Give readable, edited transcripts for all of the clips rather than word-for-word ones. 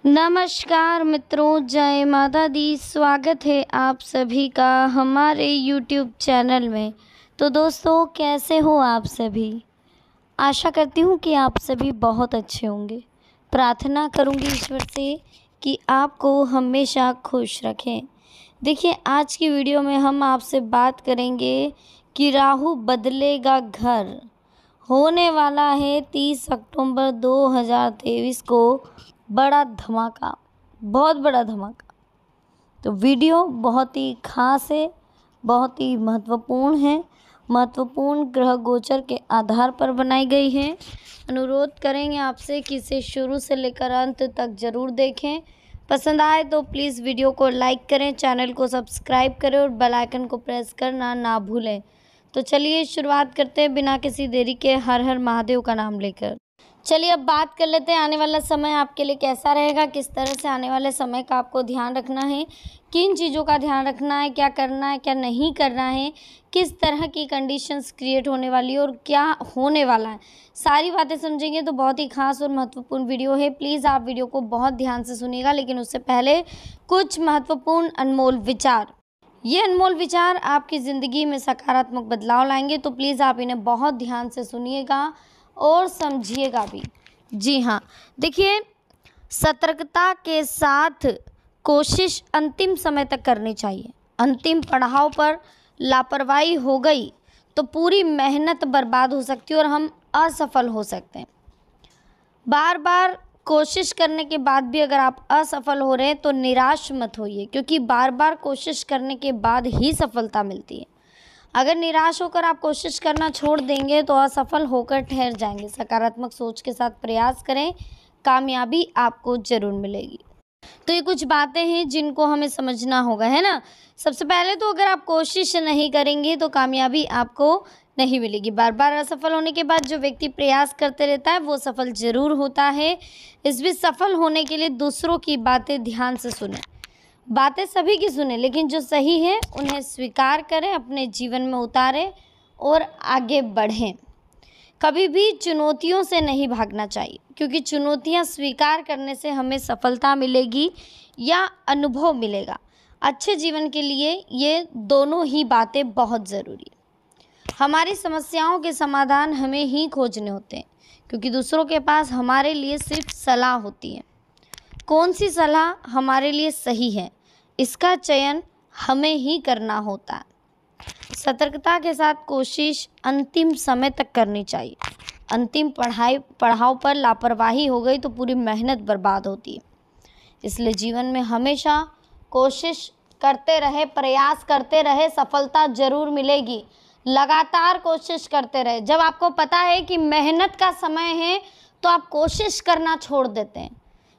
नमस्कार मित्रों, जय माता दी। स्वागत है आप सभी का हमारे YouTube चैनल में। तो दोस्तों, कैसे हो आप सभी? आशा करती हूँ कि आप सभी बहुत अच्छे होंगे। प्रार्थना करूँगी ईश्वर से कि आपको हमेशा खुश रखें। देखिए, आज की वीडियो में हम आपसे बात करेंगे कि राहु बदलेगा घर। होने वाला है 30 अक्टूबर 2023 को बड़ा धमाका, बहुत बड़ा धमाका। तो वीडियो बहुत ही खास है, बहुत ही महत्वपूर्ण है। महत्वपूर्ण ग्रह गोचर के आधार पर बनाई गई है। अनुरोध करेंगे आपसे कि इसे शुरू से लेकर अंत तक ज़रूर देखें। पसंद आए तो प्लीज़ वीडियो को लाइक करें, चैनल को सब्सक्राइब करें और बेल आइकन को प्रेस करना ना भूलें। तो चलिए शुरुआत करते हैं बिना किसी देरी के, हर हर महादेव का नाम लेकर। चलिए अब बात कर लेते हैं आने वाला समय आपके लिए कैसा रहेगा, किस तरह से आने वाले समय का आपको ध्यान रखना है, किन चीज़ों का ध्यान रखना है, क्या करना है, क्या नहीं करना है, किस तरह की कंडीशंस क्रिएट होने वाली है और क्या होने वाला है। सारी बातें समझेंगे तो बहुत ही खास और महत्वपूर्ण वीडियो है। प्लीज़ आप वीडियो को बहुत ध्यान से सुनिएगा, लेकिन उससे पहले कुछ महत्वपूर्ण अनमोल विचार। ये अनमोल विचार आपकी ज़िंदगी में सकारात्मक बदलाव लाएंगे, तो प्लीज़ आप इन्हें बहुत ध्यान से सुनिएगा और समझिएगा भी। जी हाँ, देखिए, सतर्कता के साथ कोशिश अंतिम समय तक करनी चाहिए। अंतिम पड़ाव पर लापरवाही हो गई तो पूरी मेहनत बर्बाद हो सकती है और हम असफल हो सकते हैं। बार बार कोशिश करने के बाद भी अगर आप असफल हो रहे हैं तो निराश मत होइए, क्योंकि बार बार कोशिश करने के बाद ही सफलता मिलती है। अगर निराश होकर आप कोशिश करना छोड़ देंगे तो असफल होकर ठहर जाएंगे। सकारात्मक सोच के साथ प्रयास करें, कामयाबी आपको ज़रूर मिलेगी। तो ये कुछ बातें हैं जिनको हमें समझना होगा, है ना। सबसे पहले तो अगर आप कोशिश नहीं करेंगे तो कामयाबी आपको नहीं मिलेगी। बार बार असफल होने के बाद जो व्यक्ति प्रयास करते रहता है वो सफल ज़रूर होता है। इस बीच सफल होने के लिए दूसरों की बातें ध्यान से सुनें। बातें सभी की सुने, लेकिन जो सही है उन्हें स्वीकार करें, अपने जीवन में उतारें और आगे बढ़ें। कभी भी चुनौतियों से नहीं भागना चाहिए, क्योंकि चुनौतियां स्वीकार करने से हमें सफलता मिलेगी या अनुभव मिलेगा। अच्छे जीवन के लिए ये दोनों ही बातें बहुत ज़रूरी है। हमारी समस्याओं के समाधान हमें ही खोजने होते हैं, क्योंकि दूसरों के पास हमारे लिए सिर्फ सलाह होती है। कौन सी सलाह हमारे लिए सही है, इसका चयन हमें ही करना होता है। सतर्कता के साथ कोशिश अंतिम समय तक करनी चाहिए। अंतिम पड़ाव पर लापरवाही हो गई तो पूरी मेहनत बर्बाद होती है। इसलिए जीवन में हमेशा कोशिश करते रहे, प्रयास करते रहे, सफलता ज़रूर मिलेगी। लगातार कोशिश करते रहे। जब आपको पता है कि मेहनत का समय है तो आप कोशिश करना छोड़ देते हैं,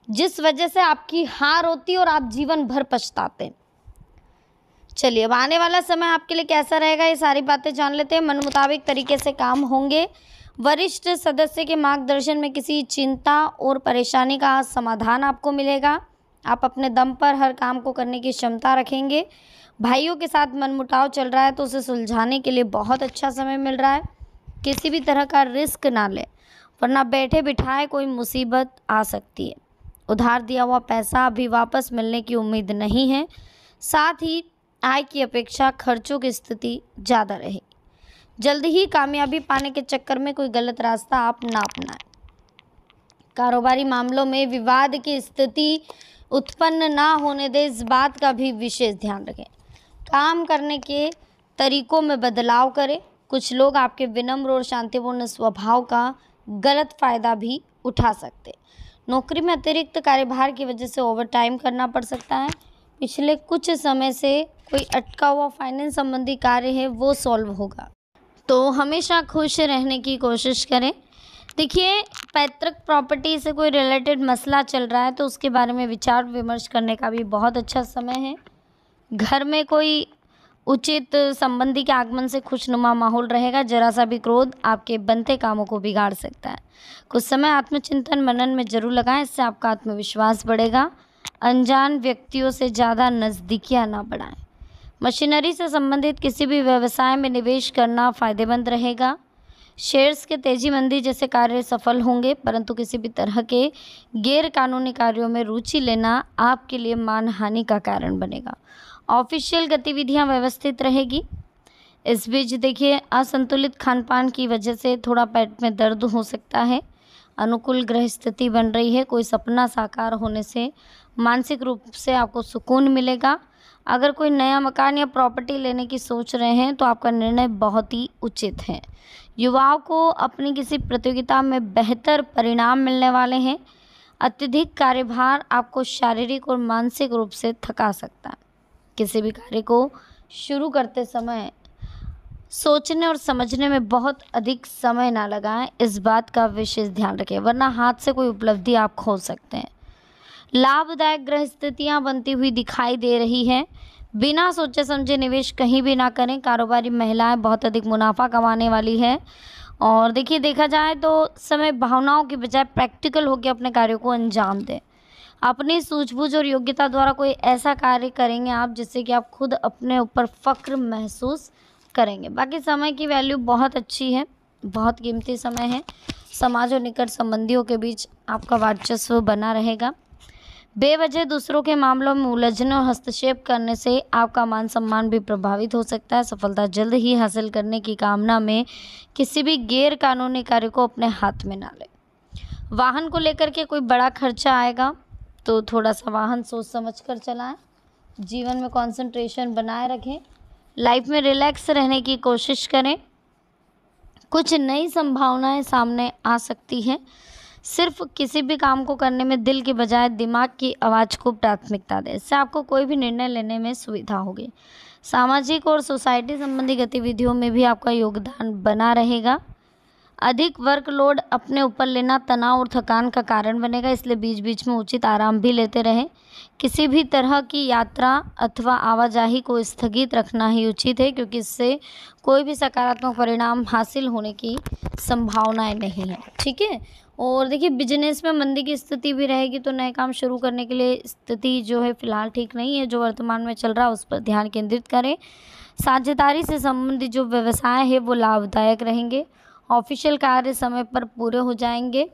जिस वजह से आपकी हार होती है और आप जीवन भर पछताते हैं। चलिए अब आने वाला समय आपके लिए कैसा रहेगा, ये सारी बातें जान लेते हैं। मन मुताबिक तरीके से काम होंगे। वरिष्ठ सदस्य के मार्गदर्शन में किसी चिंता और परेशानी का समाधान आपको मिलेगा। आप अपने दम पर हर काम को करने की क्षमता रखेंगे। भाइयों के साथ मनमुटाव चल रहा है तो उसे सुलझाने के लिए बहुत अच्छा समय मिल रहा है। किसी भी तरह का रिस्क ना लें, वरना बैठे बिठाए कोई मुसीबत आ सकती है। उधार दिया हुआ पैसा अभी वापस मिलने की उम्मीद नहीं है। साथ ही आय की अपेक्षा खर्चों की स्थिति ज़्यादा रहेगी। जल्दी ही कामयाबी पाने के चक्कर में कोई गलत रास्ता आप ना अपनाएं। कारोबारी मामलों में विवाद की स्थिति उत्पन्न ना होने दें, इस बात का भी विशेष ध्यान रखें। काम करने के तरीकों में बदलाव करें। कुछ लोग आपके विनम्र और शांतिपूर्ण स्वभाव का गलत फ़ायदा भी उठा सकते हैं। नौकरी में अतिरिक्त कार्यभार की वजह से ओवरटाइम करना पड़ सकता है। पिछले कुछ समय से कोई अटका हुआ फाइनेंस संबंधी कार्य है वो सॉल्व होगा। तो हमेशा खुश रहने की कोशिश करें। देखिए, पैतृक प्रॉपर्टी से कोई रिलेटेड मसला चल रहा है तो उसके बारे में विचार विमर्श करने का भी बहुत अच्छा समय है। घर में कोई उचित संबंधी के आगमन से खुशनुमा माहौल रहेगा। जरा सा भी क्रोध आपके बनते कामों को बिगाड़ सकता है। कुछ समय आत्मचिंतन मनन में जरूर लगाएं, इससे आपका आत्मविश्वास बढ़ेगा। अनजान व्यक्तियों से ज़्यादा नज़दीकियां ना बढ़ाएं। मशीनरी से संबंधित किसी भी व्यवसाय में निवेश करना फ़ायदेमंद रहेगा। शेयर्स के तेजी मंदी जैसे कार्य सफल होंगे, परंतु किसी भी तरह के गैर कानूनी कार्यों में रुचि लेना आपके लिए मानहानि का कारण बनेगा। ऑफिशियल गतिविधियां व्यवस्थित रहेगी। इस बीच देखिए, असंतुलित खान-पान की वजह से थोड़ा पेट में दर्द हो सकता है। अनुकूल ग्रह स्थिति बन रही है। कोई सपना साकार होने से मानसिक रूप से आपको सुकून मिलेगा। अगर कोई नया मकान या प्रॉपर्टी लेने की सोच रहे हैं तो आपका निर्णय बहुत ही उचित है। युवाओं को अपनी किसी प्रतियोगिता में बेहतर परिणाम मिलने वाले हैं। अत्यधिक कार्यभार आपको शारीरिक और मानसिक रूप से थका सकता है। किसी भी कार्य को शुरू करते समय सोचने और समझने में बहुत अधिक समय ना लगाएं, इस बात का विशेष ध्यान रखें, वरना हाथ से कोई उपलब्धि आप खो सकते हैं। लाभदायक ग्रह स्थितियां बनती हुई दिखाई दे रही हैं। बिना सोचे समझे निवेश कहीं भी ना करें। कारोबारी महिलाएं बहुत अधिक मुनाफा कमाने वाली है। और देखिए, देखा जाए तो समय भावनाओं की बजाय प्रैक्टिकल होकर अपने कार्यों को अंजाम दें। अपनी सूझबूझ और योग्यता द्वारा कोई ऐसा कार्य करेंगे आप जिससे कि आप खुद अपने ऊपर फक्र महसूस करेंगे। बाकी समय की वैल्यू बहुत अच्छी है, बहुत कीमती समय है। समाज और निकट संबंधियों के बीच आपका वर्चस्व बना रहेगा। बेवजह दूसरों के मामलों में उलझने और हस्तक्षेप करने से आपका मान सम्मान भी प्रभावित हो सकता है। सफलता जल्द ही हासिल करने की कामना में किसी भी गैर कानूनी कार्य को अपने हाथ में ना लें। वाहन को लेकर के कोई बड़ा खर्चा आएगा तो थोड़ा सा वाहन सोच समझ कर चलाएं। जीवन में कंसंट्रेशन बनाए रखें। लाइफ में रिलैक्स रहने की कोशिश करें। कुछ नई संभावनाएं सामने आ सकती हैं। सिर्फ किसी भी काम को करने में दिल के बजाय दिमाग की आवाज़ को प्राथमिकता दें। इससे आपको कोई भी निर्णय लेने में सुविधा होगी। सामाजिक और सोसाइटी संबंधी गतिविधियों में भी आपका योगदान बना रहेगा। अधिक वर्कलोड अपने ऊपर लेना तनाव और थकान का कारण बनेगा, इसलिए बीच बीच में उचित आराम भी लेते रहें। किसी भी तरह की यात्रा अथवा आवाजाही को स्थगित रखना ही उचित है, क्योंकि इससे कोई भी सकारात्मक परिणाम हासिल होने की संभावनाएं नहीं है। ठीक है। और देखिए, बिजनेस में मंदी की स्थिति भी रहेगी, तो नए काम शुरू करने के लिए स्थिति जो है फिलहाल ठीक नहीं है। जो वर्तमान में चल रहा है उस पर ध्यान केंद्रित करें। साझेदारी से संबंधित जो व्यवसाय है वो लाभदायक रहेंगे। ऑफिशियल कार्य समय पर पूरे हो जाएंगे।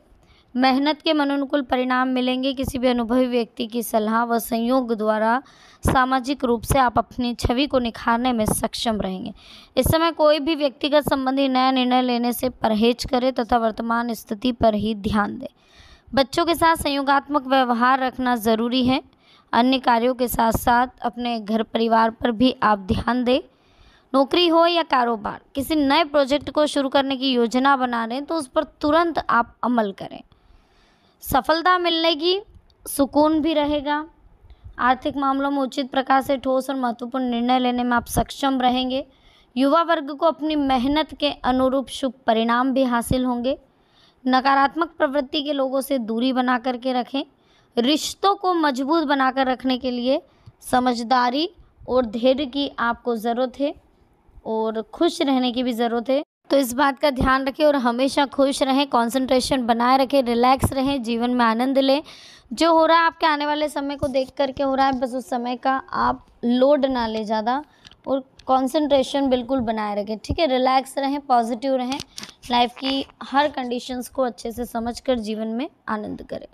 मेहनत के मनोनुकूल परिणाम मिलेंगे। किसी भी अनुभवी व्यक्ति की सलाह व संयोग द्वारा सामाजिक रूप से आप अपनी छवि को निखारने में सक्षम रहेंगे। इस समय कोई भी व्यक्तिगत संबंधी नया निर्णय लेने से परहेज करें तथा वर्तमान स्थिति पर ही ध्यान दें। बच्चों के साथ संयोगात्मक व्यवहार रखना ज़रूरी है। अन्य कार्यों के साथ साथ अपने घर परिवार पर भी आप ध्यान दें। नौकरी हो या कारोबार, किसी नए प्रोजेक्ट को शुरू करने की योजना बना रहे हैं तो उस पर तुरंत आप अमल करें। सफलता मिलने की सुकून भी रहेगा। आर्थिक मामलों में उचित प्रकार से ठोस और महत्वपूर्ण निर्णय लेने में आप सक्षम रहेंगे। युवा वर्ग को अपनी मेहनत के अनुरूप शुभ परिणाम भी हासिल होंगे। नकारात्मक प्रवृत्ति के लोगों से दूरी बना करके रखें। रिश्तों को मजबूत बनाकर रखने के लिए समझदारी और धैर्य की आपको ज़रूरत है और खुश रहने की भी ज़रूरत है। तो इस बात का ध्यान रखें और हमेशा खुश रहें, कंसंट्रेशन बनाए रखें, रिलैक्स रहें, जीवन में आनंद लें। जो हो रहा है आपके आने वाले समय को देख करके हो रहा है, बस उस समय का आप लोड ना लें ज़्यादा और कंसंट्रेशन बिल्कुल बनाए रखें। ठीक है। रिलैक्स रहें, पॉजिटिव रहें, लाइफ की हर कंडीशंस को अच्छे से समझकर जीवन में आनंद करें।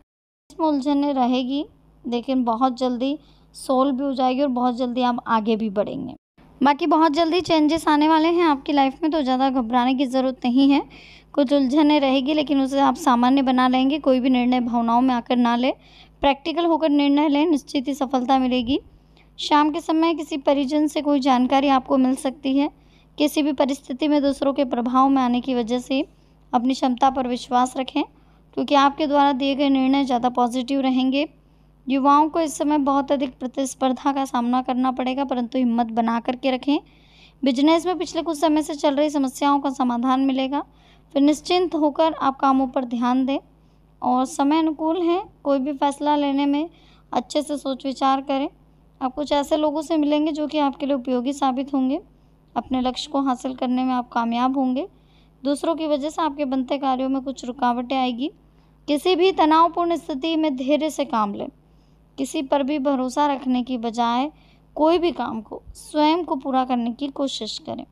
इसमें उलझने रहेगी, लेकिन बहुत जल्दी सोल्व भी हो जाएगी और बहुत जल्दी आप आगे भी बढ़ेंगे। बाकी बहुत जल्दी चेंजेस आने वाले हैं आपकी लाइफ में, तो ज़्यादा घबराने की ज़रूरत नहीं है। कुछ उलझने रहेगी लेकिन उसे आप सामान्य बना लेंगे। कोई भी निर्णय भावनाओं में आकर ना लें, प्रैक्टिकल होकर निर्णय लें, निश्चित ही सफलता मिलेगी। शाम के समय किसी परिजन से कोई जानकारी आपको मिल सकती है। किसी भी परिस्थिति में दूसरों के प्रभाव में आने की वजह से अपनी क्षमता पर विश्वास रखें, क्योंकि आपके द्वारा दिए गए निर्णय ज़्यादा पॉजिटिव रहेंगे। युवाओं को इस समय बहुत अधिक प्रतिस्पर्धा का सामना करना पड़ेगा, परंतु हिम्मत बना करके रखें। बिजनेस में पिछले कुछ समय से चल रही समस्याओं का समाधान मिलेगा। फिर निश्चिंत होकर आप कामों पर ध्यान दें और समय अनुकूल है। कोई भी फैसला लेने में अच्छे से सोच विचार करें। आप कुछ ऐसे लोगों से मिलेंगे जो कि आपके लिए उपयोगी साबित होंगे। अपने लक्ष्य को हासिल करने में आप कामयाब होंगे। दूसरों की वजह से आपके बनते कार्यों में कुछ रुकावटें आएगी। किसी भी तनावपूर्ण स्थिति में धैर्य से काम लें। किसी पर भी भरोसा रखने की बजाय कोई भी काम को स्वयं को पूरा करने की कोशिश करें।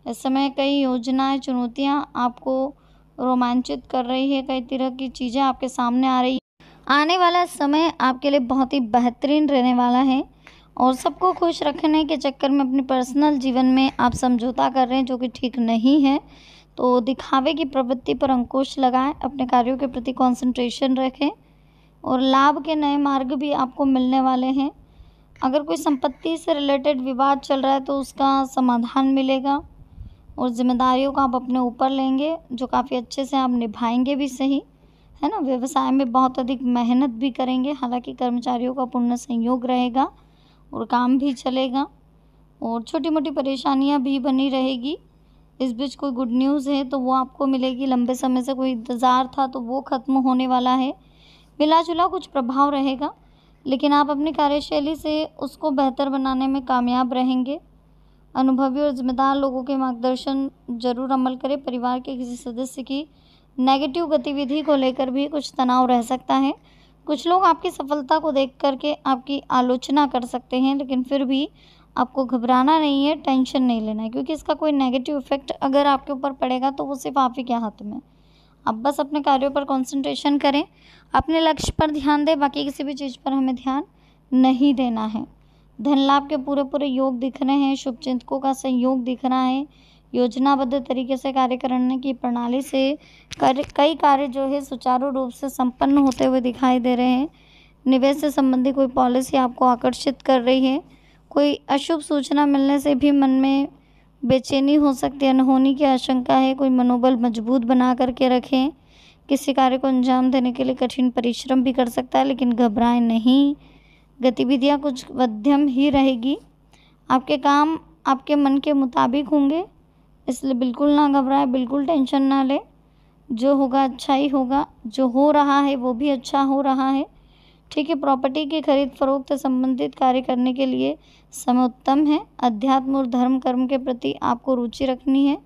इस समय कई योजनाएं, चुनौतियां आपको रोमांचित कर रही है, कई तरह की चीज़ें आपके सामने आ रही। आने वाला समय आपके लिए बहुत ही बेहतरीन रहने वाला है और सबको खुश रखने के चक्कर में अपने पर्सनल जीवन में आप समझौता कर रहे हैं, जो कि ठीक नहीं है। तो दिखावे की प्रवृत्ति पर अंकुश लगाएं, अपने कार्यों के प्रति कंसंट्रेशन रखें और लाभ के नए मार्ग भी आपको मिलने वाले हैं। अगर कोई संपत्ति से रिलेटेड विवाद चल रहा है तो उसका समाधान मिलेगा और जिम्मेदारियों को आप अपने ऊपर लेंगे, जो काफ़ी अच्छे से आप निभाएंगे भी सही, है ना। व्यवसाय में बहुत अधिक मेहनत भी करेंगे, हालांकि कर्मचारियों का पूर्ण सहयोग रहेगा और काम भी चलेगा और छोटी मोटी परेशानियां भी बनी रहेगी। इस बीच कोई गुड न्यूज़ है तो वो आपको मिलेगी। लंबे समय से कोई इंतज़ार था तो वो ख़त्म होने वाला है। मिला जुला कुछ प्रभाव रहेगा, लेकिन आप अपनी कार्यशैली से उसको बेहतर बनाने में कामयाब रहेंगे। अनुभवी और जिम्मेदार लोगों के मार्गदर्शन जरूर अमल करें। परिवार के किसी सदस्य की नेगेटिव गतिविधि को लेकर भी कुछ तनाव रह सकता है। कुछ लोग आपकी सफलता को देख करके आपकी आलोचना कर सकते हैं, लेकिन फिर भी आपको घबराना नहीं है, टेंशन नहीं लेना है, क्योंकि इसका कोई नेगेटिव इफेक्ट अगर आपके ऊपर पड़ेगा तो वो सिर्फ आप ही के हाथ में। आप बस अपने कार्यों पर कंसंट्रेशन करें, अपने लक्ष्य पर ध्यान दें, बाकी किसी भी चीज़ पर हमें ध्यान नहीं देना है। धन लाभ के पूरे पूरे योग दिख रहे हैं, शुभचिंतकों का सहयोग दिख रहा है। योजनाबद्ध तरीके से कार्य करने की प्रणाली से कई कार्य जो है सुचारू रूप से संपन्न होते हुए दिखाई दे रहे हैं। निवेश से संबंधित कोई पॉलिसी आपको आकर्षित कर रही है। कोई अशुभ सूचना मिलने से भी मन में बेचैनी हो सकती है, अनहोनी की आशंका है। कोई मनोबल मजबूत बना करके रखें। किसी कार्य को अंजाम देने के लिए कठिन परिश्रम भी कर सकता है, लेकिन घबराएं नहीं। गतिविधियां कुछ मध्यम ही रहेगी। आपके काम आपके मन के मुताबिक होंगे, इसलिए बिल्कुल ना घबराएं, बिल्कुल टेंशन ना लें। जो होगा अच्छा ही होगा, जो हो रहा है वो भी अच्छा हो रहा है। ठीक है, प्रॉपर्टी की खरीद फरोख्त से संबंधित कार्य करने के लिए समय उत्तम है। अध्यात्म और धर्म कर्म के प्रति आपको रुचि रखनी है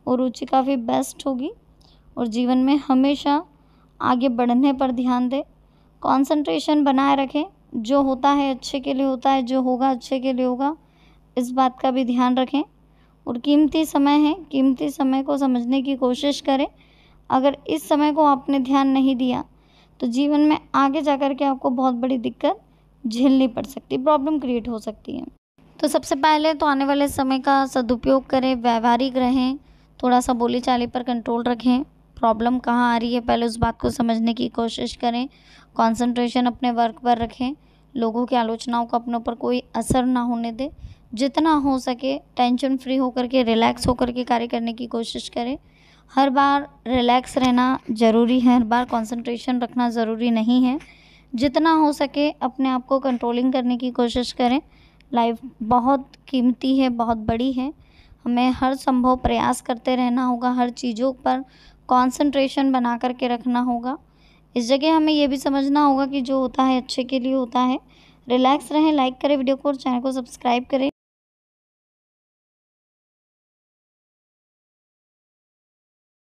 और रुचि काफ़ी बेस्ट होगी और जीवन में हमेशा आगे बढ़ने पर ध्यान दें। कंसंट्रेशन बनाए रखें, जो होता है अच्छे के लिए होता है, जो होगा अच्छे के लिए होगा, इस बात का भी ध्यान रखें। और कीमती समय है, कीमती समय को समझने की कोशिश करें। अगर इस समय को आपने ध्यान नहीं दिया तो जीवन में आगे जाकर के आपको बहुत बड़ी दिक्कत झेलनी पड़ सकती, प्रॉब्लम क्रिएट हो सकती है। तो सबसे पहले तो आने वाले समय का सदुपयोग करें, व्यवहारिक रहें, थोड़ा सा बोली चाली पर कंट्रोल रखें। प्रॉब्लम कहाँ आ रही है पहले उस बात को समझने की कोशिश करें। कंसंट्रेशन अपने वर्क पर रखें। लोगों की आलोचनाओं का अपने ऊपर कोई असर ना होने दें। जितना हो सके टेंशन फ्री होकर के, रिलैक्स होकर के कार्य करने की कोशिश करें। हर बार रिलैक्स रहना ज़रूरी है, हर बार कंसंट्रेशन रखना ज़रूरी नहीं है। जितना हो सके अपने आप को कंट्रोलिंग करने की कोशिश करें। लाइफ बहुत कीमती है, बहुत बड़ी है। हमें हर संभव प्रयास करते रहना होगा, हर चीज़ों पर कंसंट्रेशन बना करके रखना होगा। इस जगह हमें ये भी समझना होगा कि जो होता है अच्छे के लिए होता है। रिलैक्स रहें, लाइक करें वीडियो को और चैनल को सब्सक्राइब करें।